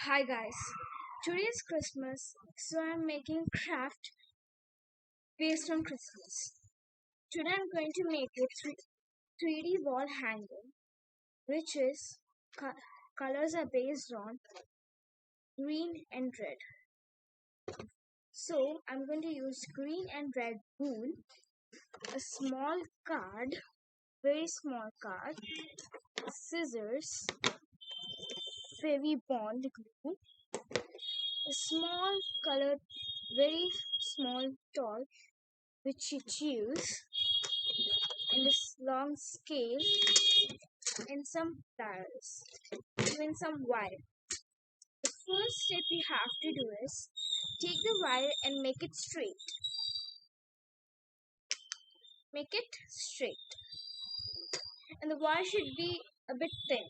Hi guys, today is Christmas, so I'm making craft based on Christmas. Today I'm going to make a 3D wall hanger, which is colors are based on green and red. So I'm going to use green and red wool, a small card, very small card, scissors, fairy bond glue, a small colored, very small toy which you choose, and this long scale and some pliers, even some wire. The first step you have to do is take the wire and make it straight. Make it straight. And the wire should be a bit thin.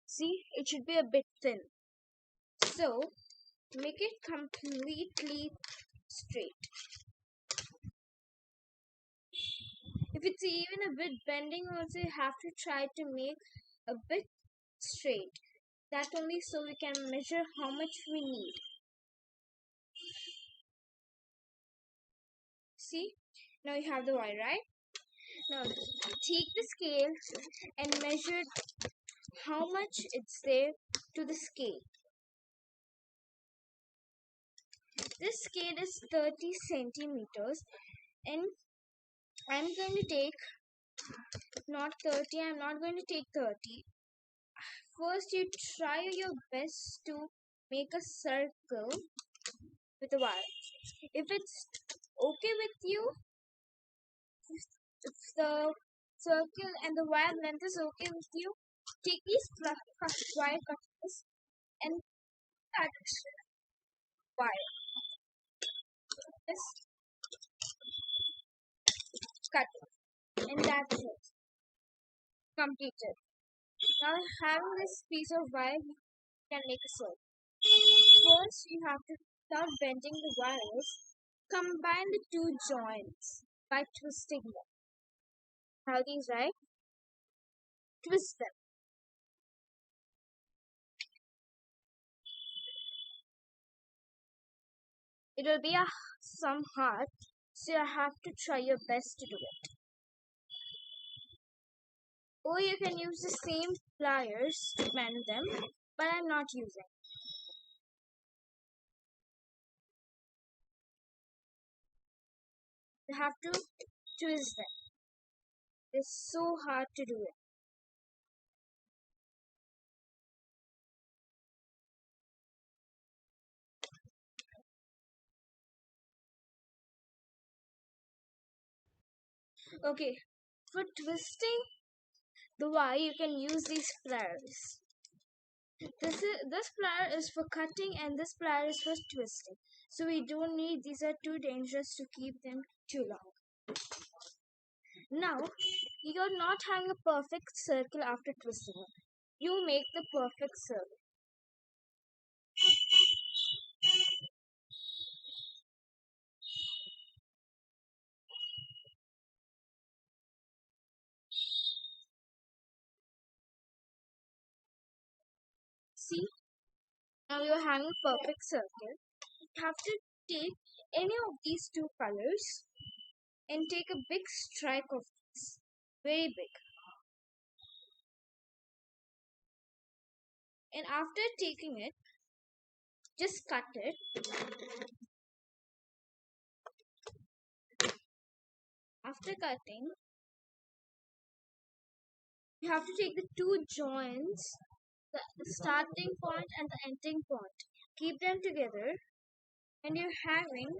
See, it should be a bit thin. So, make it completely straight. If it's even a bit bending also, you have to try to make a bit straight. That only so we can measure how much we need. See, now you have the wire, right? Now take the scale and measure how much it's there to the scale. This scale is 30 centimeters, and I'm going to take not 30, I'm not going to take 30. First, you try your best to make a circle with a wire. If it's okay with you, if the circle and the wire length is okay with you, take these wire cutters and cut wire. Just cut it. And that's it. Completed. Now having this piece of wire, you can make a circle. First, you have to, without bending the wires, combine the two joints by twisting them. How these, right? Twist them. It will be some hard, so you have to try your best to do it. Or you can use the same pliers to bend them, but I'm not using. You have to twist them. It's so hard to do it. Okay, for twisting the wire, you can use these pliers. This plier is for cutting and this plier is for twisting. So we don't need, these are too dangerous to keep them too long. Now, you're not having a perfect circle after twisting it. You make the perfect circle. See, now you're having a perfect circle. You have to take any of these two colors and take a big strike of this. Very big. And after taking it, just cut it. After cutting, you have to take the two joints, the starting point and the ending point. Keep them together, and you're having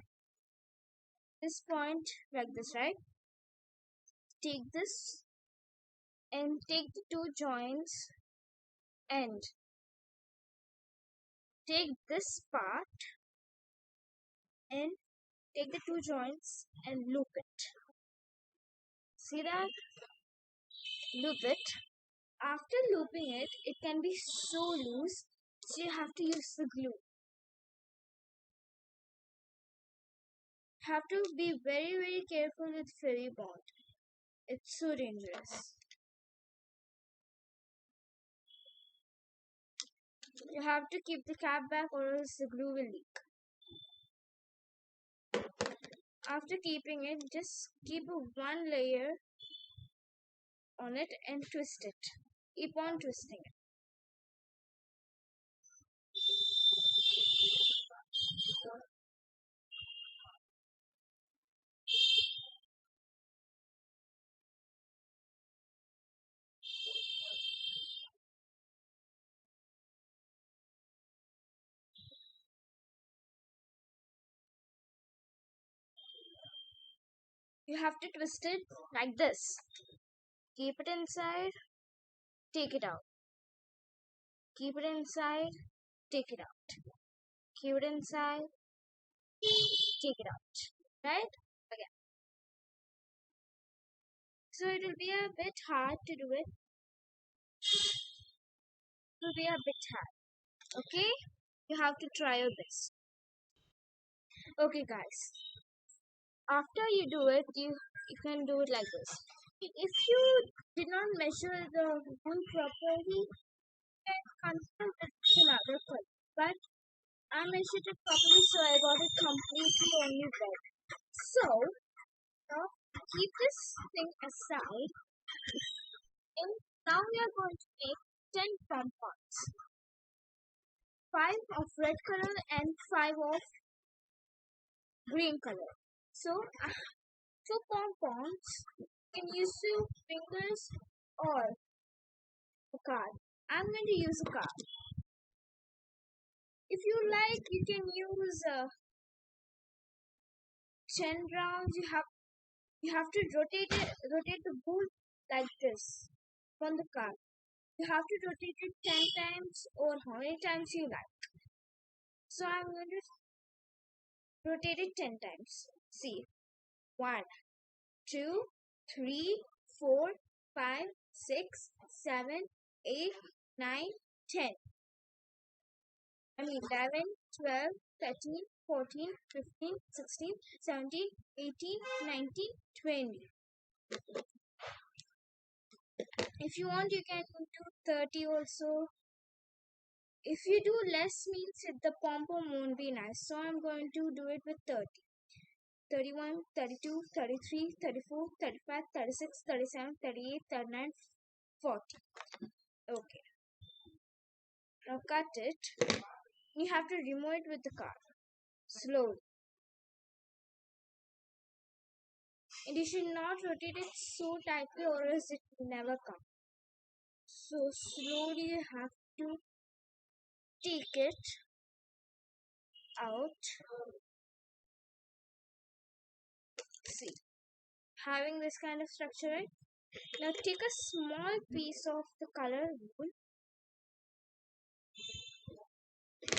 this point like this, right? Take this and take the two joints and take this part and take the two joints and loop it. See that? Loop it. After looping it, it can be so loose, so you have to use the glue. Have to be very, very careful with fairy bond. It's so dangerous. You have to keep the cap back or else the glue will leak. After keeping it, just keep one layer on it and twist it. Keep on twisting it. You have to twist it like this. Keep it inside, take it out. Keep it inside, take it out. Keep it inside, take it out. Right? Again. So it will be a bit hard to do it. It will be a bit hard. Okay? You have to try your best. Okay, guys. After you do it, you can do it like this. If you did not measure the wool properly, you can confirm that it's another color. But I measured it properly, so I got it completely only red. So now keep this thing aside, and now we are going to make 10 pom-poms. 5 of red color and 5 of green color. So for pom-poms, you can use your fingers or a card. I'm going to use a card. If you like, you can use 10 rounds. You have to rotate the ball like this on the card. You have to rotate it 10 times or how many times you like. So I'm going to rotate it 10 times. See, 1, 2, 3, 4, 5, 6, 7, 8, 9, 10. I mean 11, 12, 13, 14, 15, 16, 17, 18, 19, 20. If you want, you can do 30 also. If you do less means the pom-pom won't be nice. So I'm going to do it with 30. 31, 32, 33, 34, 35, 36, 37, 38, 39, 40. Okay. Now cut it. You have to remove it with the card. Slowly. And you should not rotate it so tightly or else it will never come. So slowly you have to take it out. See, having this kind of structure, right? Now take a small piece of the color wool.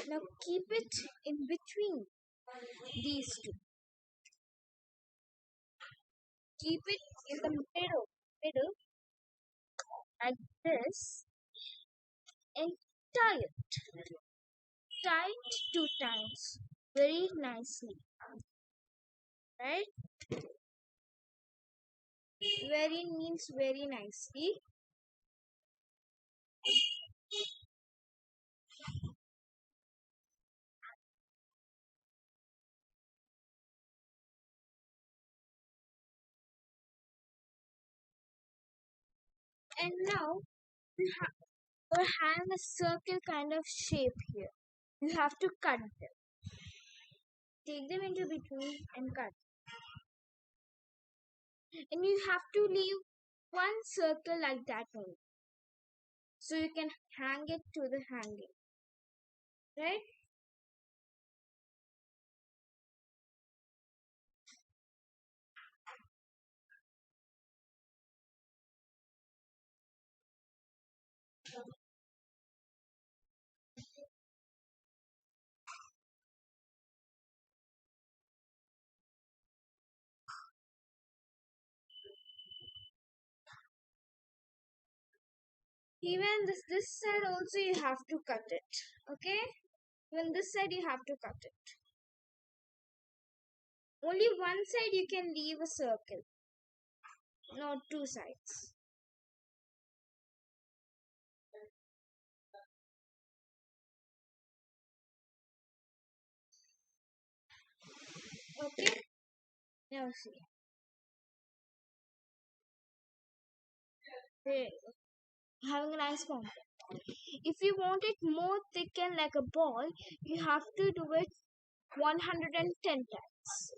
Now keep it in between these two. Keep it in the middle, like this, and tie it. Tie it 2 times, very nicely, right? Very means very nicely. And now we're having a circle kind of shape here. You have to cut them. Take them into between and cut. And you have to leave one circle like that only. So you can hang it to the hanging. Right? Even this side also you have to cut it. Okay? Even this side you have to cut it. Only one side you can leave a circle. Not 2 sides. Now see. There, having a nice pom. If you want it more thick and like a ball, you have to do it 110 times.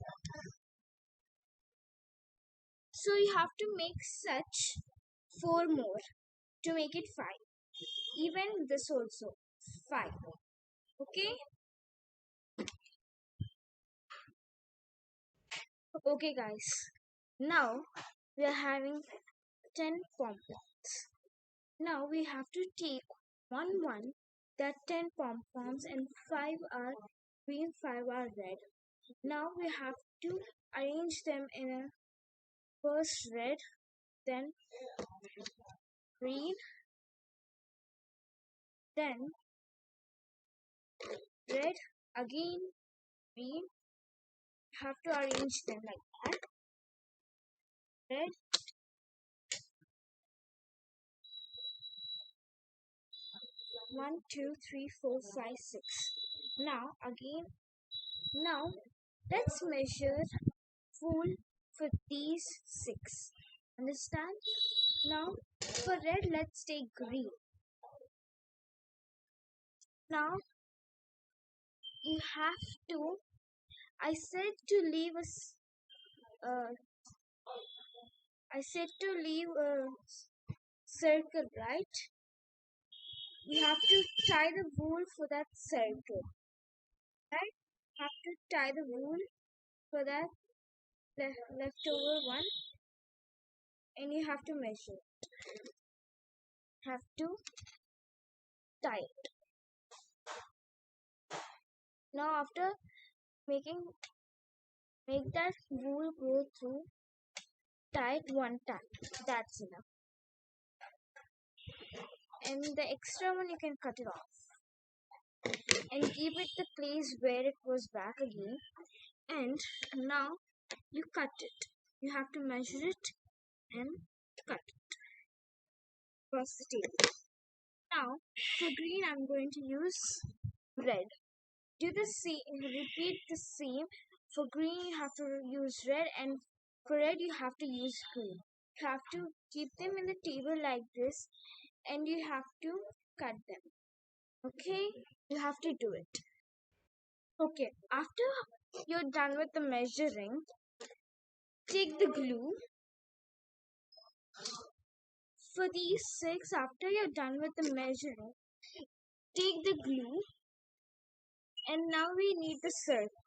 So you have to make such 4 more to make it 5. Even this also 5. Okay? Okay guys. Now we are having 10 pom-poms. Now we have to take one that 10 pom-poms and 5 are green, 5 are red. Now we have to arrange them in a first red, then green, then red, again green. Have to arrange them like that. Red, one, two, three, four, five, six. Now again, now let's measure full for these 6. Understand? Now for red, let's take green. Now you have to. I said to leave uh, I said to leave a circle, right? You have to tie the wool for that circle, right? Have to tie the wool for that leftover one, and you have to measure. Have to tie it. Now after making make that wool go through, tie it 1 time. That's enough. And the extra one you can cut it off and keep it the place where it was back again. And now you cut it. You have to measure it and cut it across the table. Now for green I'm going to use red. Do the same, repeat the same. For green you have to use red, and for red you have to use green. You have to keep them in the table like this, and you have to cut them. Okay, you have to do it. Okay, after you're done with the measuring, take the glue. For these 6, after you're done with the measuring, take the glue, and now we need the circle.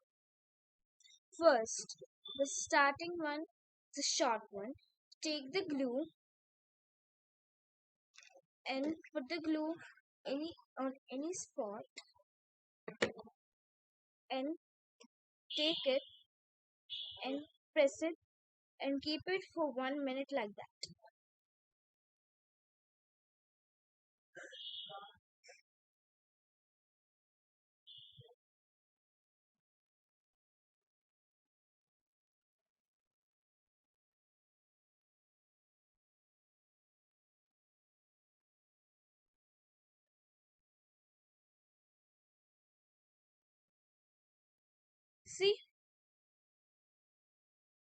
First, the starting one, the short one. Take the glue and put the glue on any spot, and take it and press it and keep it for 1 minute like that. See,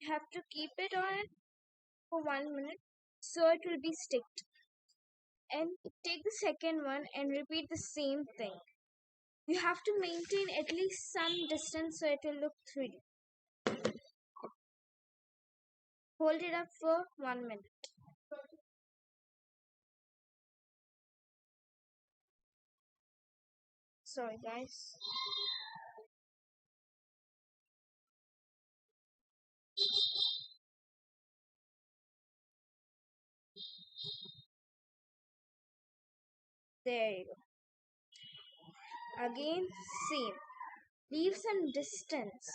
you have to keep it on it for 1 minute so it will be sticked. And take the second one and repeat the same thing. You have to maintain at least some distance so it will look 3D. Hold it up for 1 minute. Sorry guys. There you go. Again, same. Leave some distance.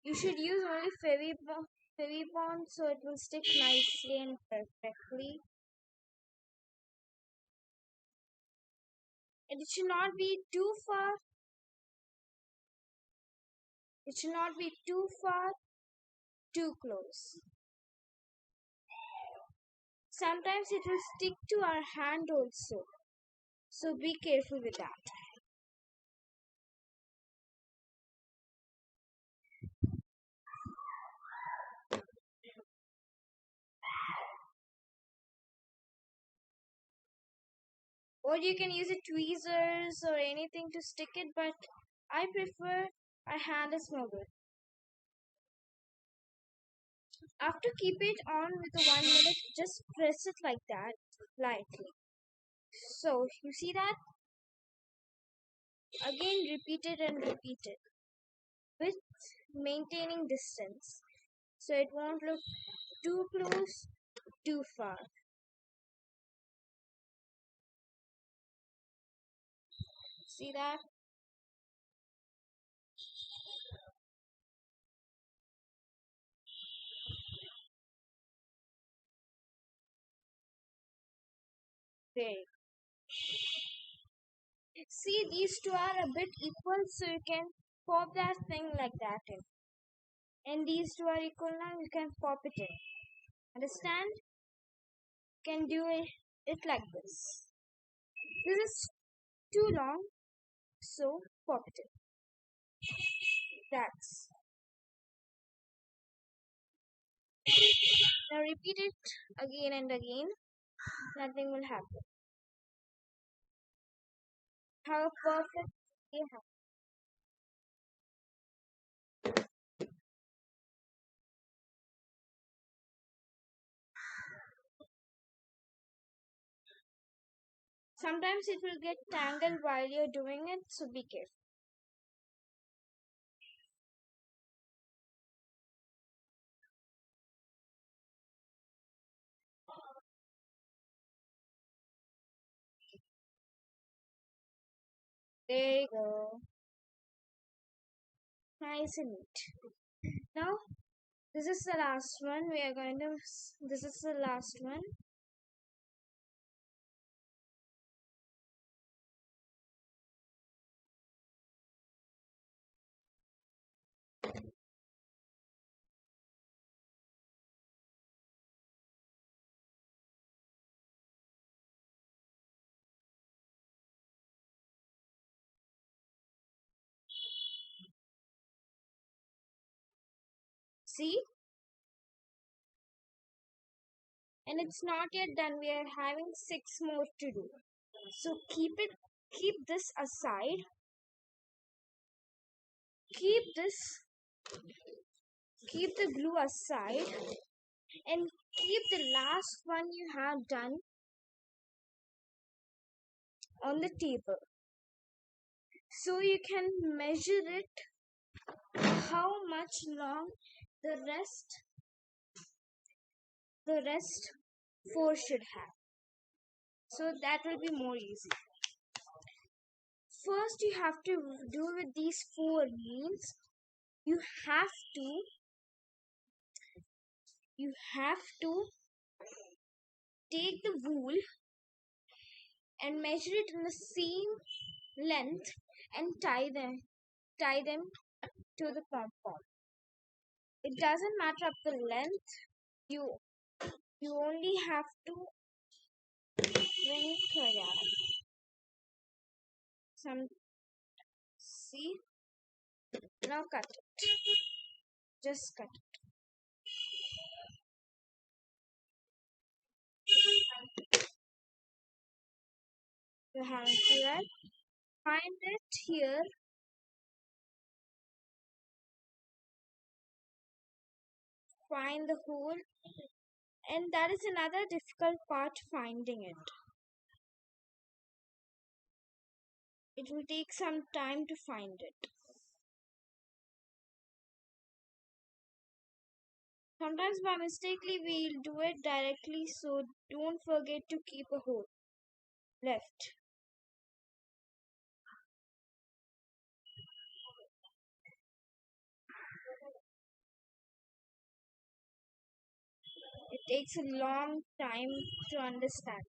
You should use only Fevibond so it will stick nicely and perfectly. And it should not be too far. It should not be too far, too close. Sometimes it will stick to our hand also. So be careful with that. Or you can use a tweezers or anything to stick it, but I prefer a hand is more good. After keep it on with a 1 minute, just press it like that lightly. So you see that? Again repeat it and repeat it with maintaining distance. So it won't look too close, too far. See that? There. See, these two are a bit equal, so you can pop that thing like that in. And these two are equal now, you can pop it in. Understand? Can do it like this. This is too long, so pop it in. That's. Now repeat it again and again. Nothing will happen. How perfect you have. Sometimes it will get tangled while you're doing it, so be careful. There you go. Nice and neat. Now, this is the last one. We are going to. This is the last one. See? And it's not yet done. We are having 6 more to do. So keep this aside. Keep this, keep the glue aside, and keep the last one you have done on the table. So you can measure it how much long the rest four should have. So that will be more easy. First you have to do with these four means you have to you have to take the wool and measure it in the same length and tie them to the pom pom. It doesn't matter up the length. You you only have to bring some. See, now cut it. Just cut it. You have to do that. Find it here. Find the hole, and that is another difficult part, finding it. It will take some time to find it. Sometimes by mistakenly we'll do it directly, so don't forget to keep a hole left. It takes a long time to understand.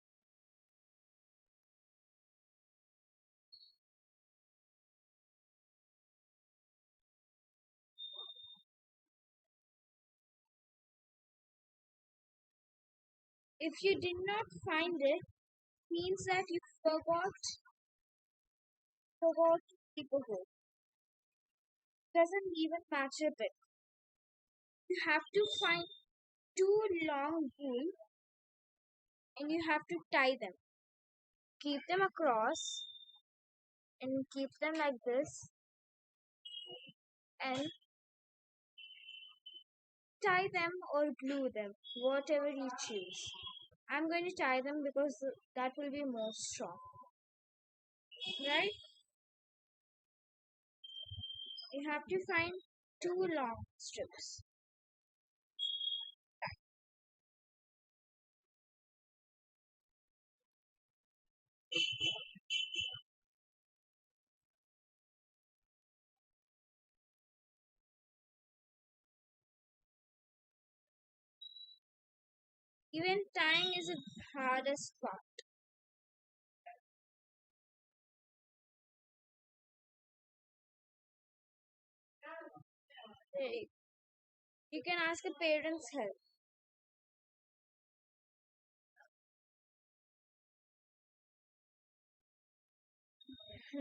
If you did not find it, means that you forgot to keep a hole. Doesn't even matter a bit. You have to find two long wool and you have to tie them. Keep them across and keep them like this and tie them or glue them, whatever you choose. I'm going to tie them because that will be more strong, right? You have to find two long strips. Even tying is the hardest part. Hey, you can ask a parent's help.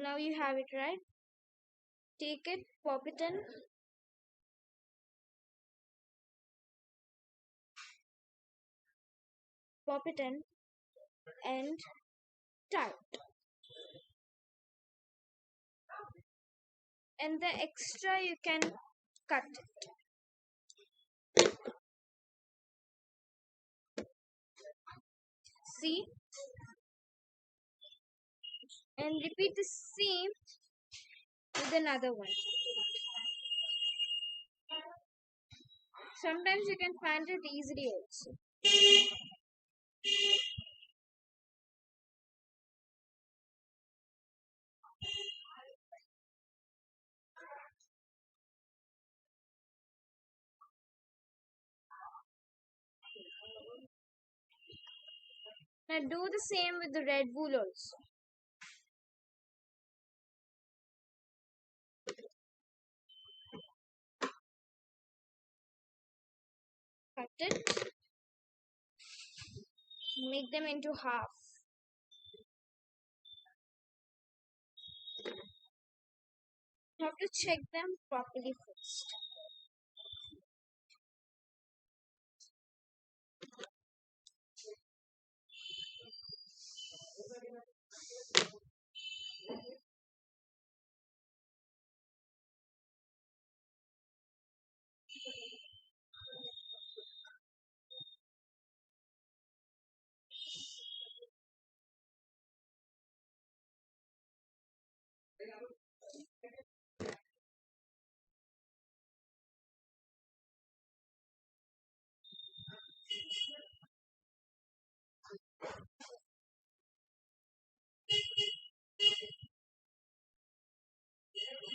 Now you have it, right? Take it, pop it in, and tie it. And the extra you can cut. See? And repeat the same with another one. Sometimes you can find it easily also. Now do the same with the red wool also. Cut it, make them into half. You have to check them properly first.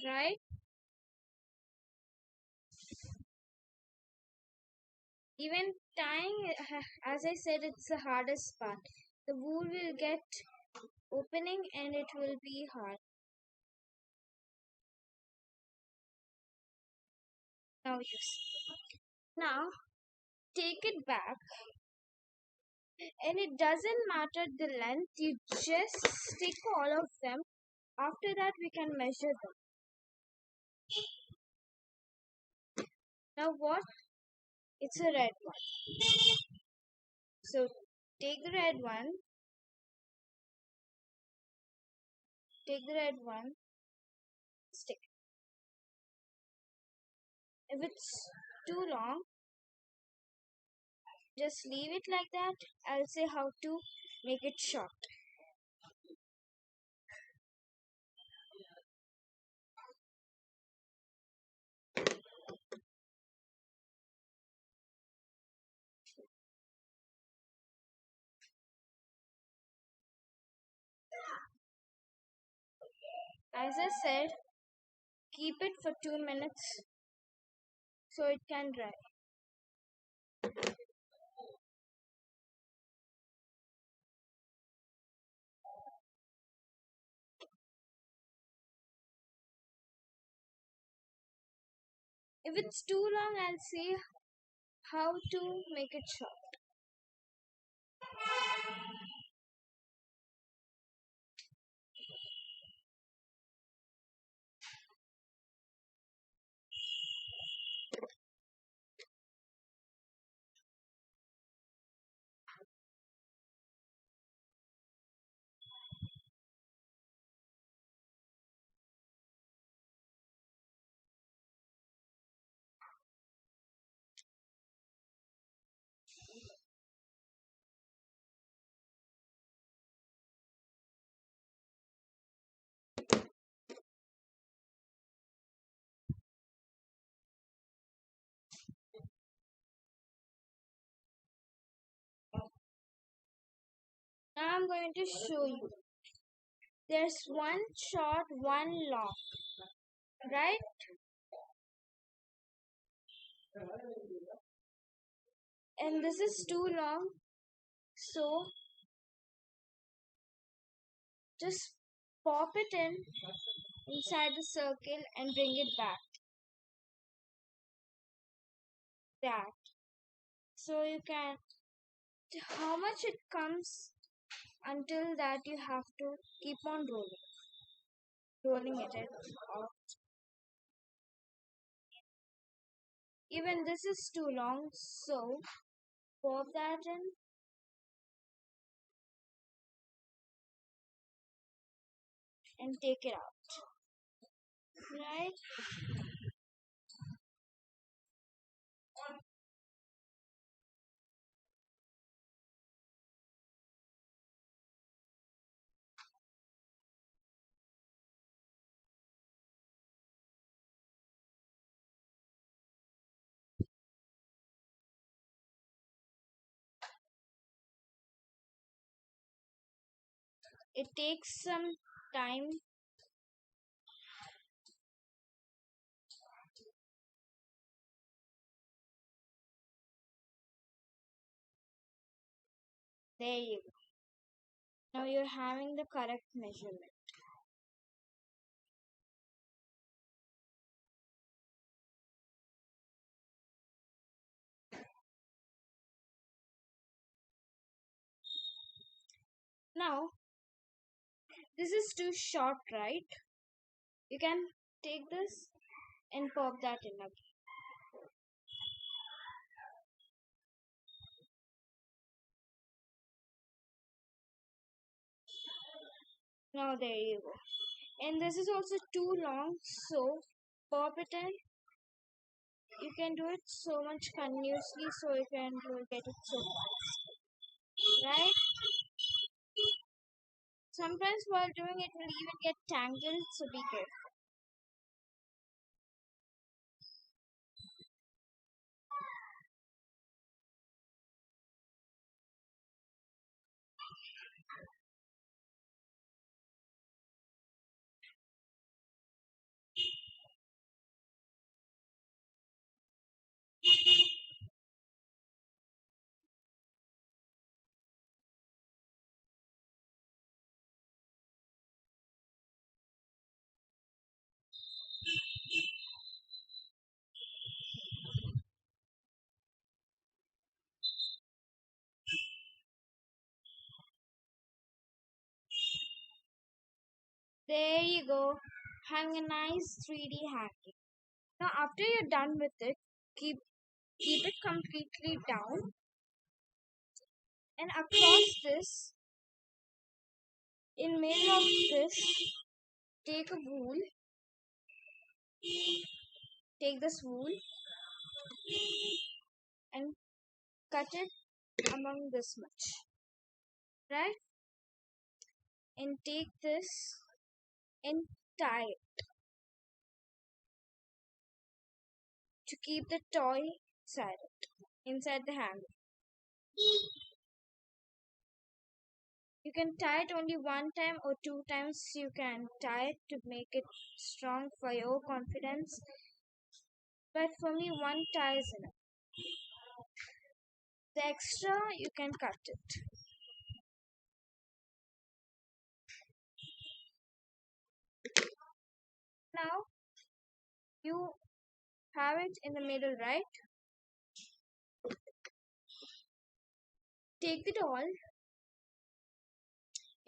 Right? Even tying, as I said, it's the hardest part. The wool will get opening and it will be hard. Now you see. Now take it back and it doesn't matter the length, you just stick all of them. After that we can measure them. Now what? It's a red one. So take the red one, stick. If it's too long, just leave it like that. I'll say how to make it short. As I said, keep it for 2 minutes so it can dry. If it's too long, I'll say how to make it short. I'm going to show you. There's one short, one long, right? And this is too long, so just pop it inside the circle and bring it back. That. So you can, how much it comes until that you have to keep on rolling it off. Even this is too long, so pop that in and take it out, right? It takes some time. There you go. Now you're having the correct measurement. Now, this is too short, right? You can take this and pop that in again. Now there you go. And this is also too long, so pop it in. You can do it so much continuously, so you can get it so fast, right? Sometimes while doing it will even get tangled, so be careful. There you go, having a nice 3D hanging. Now after you're done with it, keep it completely down, and across this, in middle of this, take a wool, take this wool and cut it among this much, right? And take this and tie it to keep the toy inside the hanger. You can tie it only one time or two times. You can tie it to make it strong for your confidence. But for me, one tie is enough. The extra, you can cut it. Now, you have it in the middle, right? Take the doll,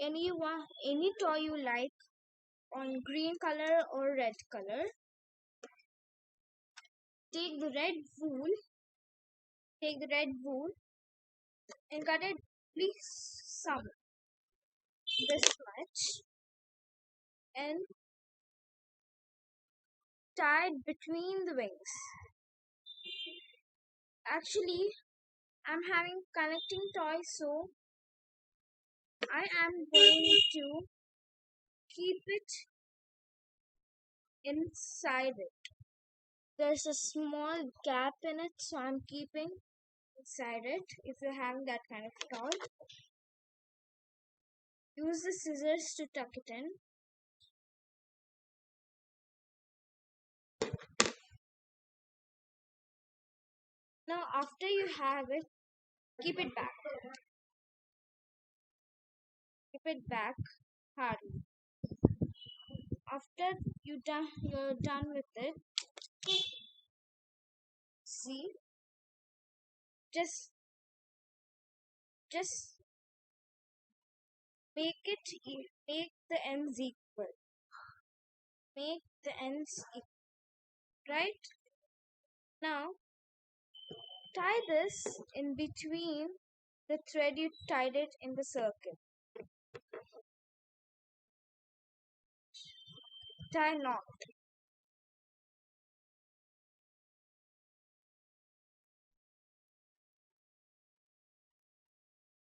any toy you like, on green color or red color. Take the red wool, take the red wool and cut it please some this much and tie it between the wings. Actually, I'm having connecting toys, so I am going to keep it inside it. There's a small gap in it, so I'm keeping inside it if you're having that kind of toy. use the scissors to tuck it in. Now after you have it, keep it back. Keep it back hardly. After you're done with it, see, just just make the ends equal. Make the ends equal, right? Now tie this in between the thread you tied it in the circle. Tie knot.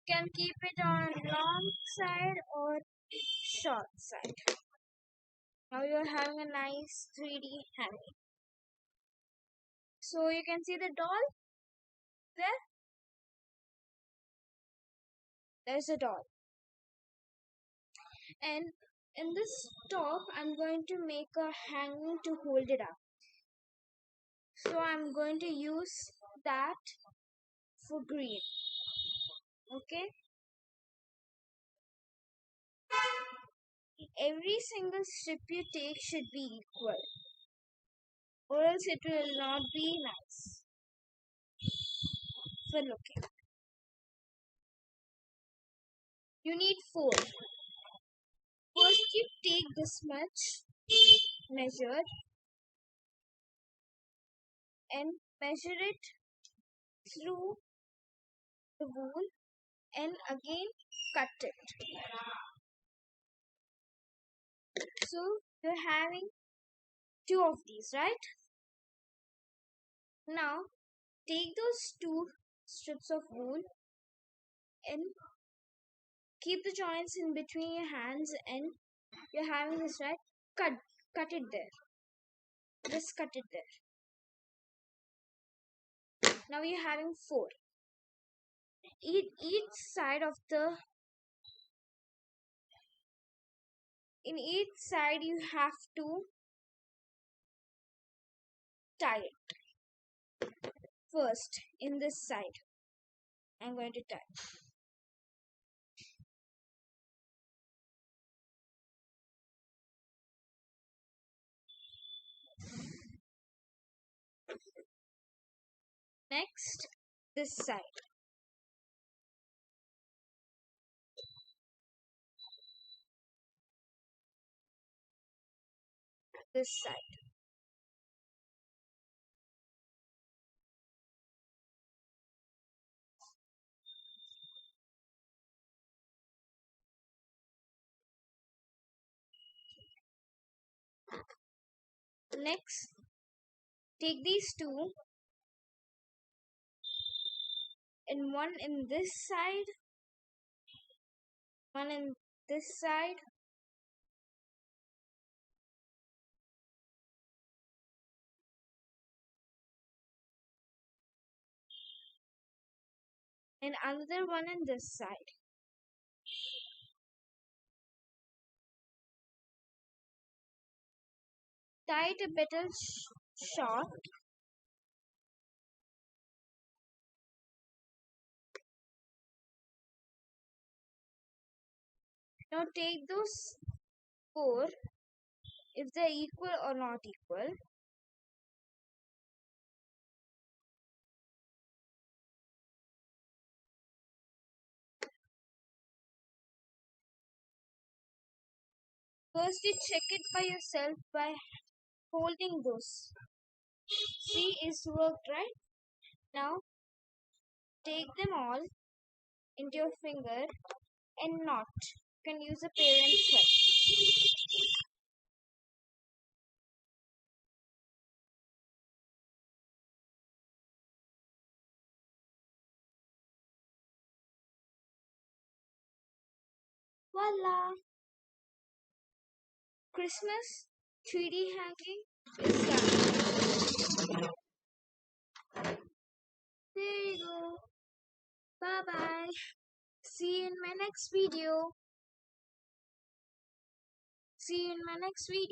You can keep it on long side or short side. Now you're having a nice 3D hanging. So you can see the doll there. There's a doll. And in this top, I'm going to make a hanging to hold it up. So I'm going to use that for green. Okay. Every single strip you take should be equal, or else it will not be nice for looking. You need 4. First, you take this much measured and measure it through the wool and again cut it. So you're having 2 of these, right? Now take those 2 strips of wool and keep the joints in between your hands, and you're having this, right? Cut it there. Just cut it there. Now you're having 4. Each side of the in each side you have to tie it. First, in this side, I'm going to tie. Next, this side. This side. Next, take these 2 and one in this side, one in this side, and another one in this side. Tie it a bit short. Now take those 4, if they're equal or not equal. First, you check it by yourself by holding those. See, it's worked, right? Now, take them all into your finger and knot. You can use a parent thread. Voila! Christmas 3D hanging is done. There you go. Bye bye. See you in my next video. See you in my next video.